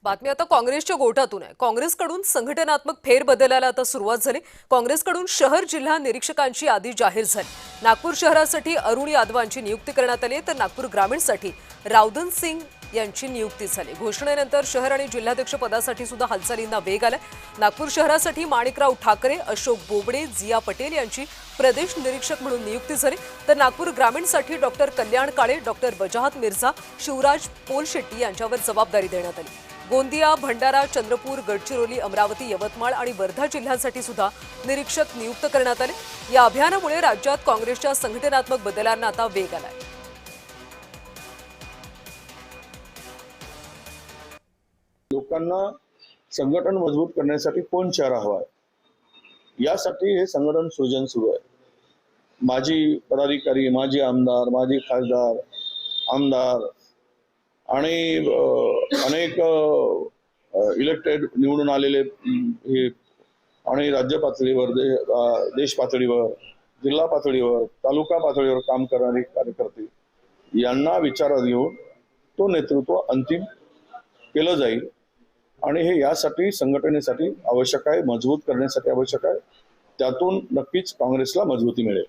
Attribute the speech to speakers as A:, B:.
A: बातमी आता काँग्रेसच्या गोटातून आहे। काँग्रेसकडून संघटनात्मक फेरबदलाला आता सुरुवात झाली। काँग्रेसकडून शहर जिल्हा निरीक्षकांची यादी जाहीर झाली। नागपूर शहरासाठी अरुण यादवांची नियुक्ती करण्यात आली तर नागपूर ग्रामीणसाठी रावदन सिंग यांची नियुक्ती झाली। घोषणेनंतर शहर आणि जिल्हाध्यक्ष पदासाठी सुद्धा हालचालींना वेग आलाय। नागपूर शहरासाठी माणिकराव ठाकरे, अशोक बोबडे, जिया पटेल यांची प्रदेश निरीक्षक म्हणून नियुक्ती झाली तर नागपूर ग्रामीणसाठी डॉक्टर कल्याण काळे, डॉक्टर वजाहत मिर्झा, शिवराज पोलशेट्टी यांच्यावर जबाबदारी देण्यात आली। गोंदिया, भंडारा, चंद्रपूर, गडचिरोली, अमरावती, यवतमाळ आणि वर्धा जिल्ह्यांसाठी सुद्धा निरीक्षक नियुक्त करण्यात आले। या अभियानामुळे राज्यात काँग्रेसच्या संघटनात्मक बदलांना आता वेग आलाय।
B: लोकांना संघटन मजबूत करण्यासाठी कोण चेहरा हवा आहे यासाठी हे संघटन सृजन सुरू आहे। माजी पदाधिकारी, माजी आमदार, माजी खासदार, आमदार आणि अनेक इलेक्टेड निवडून आलेले हे आणि राज्य पातळीवर देश पातळीवर, जिल्हा पातळीवर, तालुका पातळीवर काम करणारे कार्यकर्ते यांना विचारात घेऊन तो नेतृत्व अंतिम केलं जाईल आणि हे यासाठी संघटनेसाठी आवश्यक आहे, मजबूत करण्यासाठी आवश्यक आहे। त्यातून नक्कीच काँग्रेसला मजबूती मिळेल।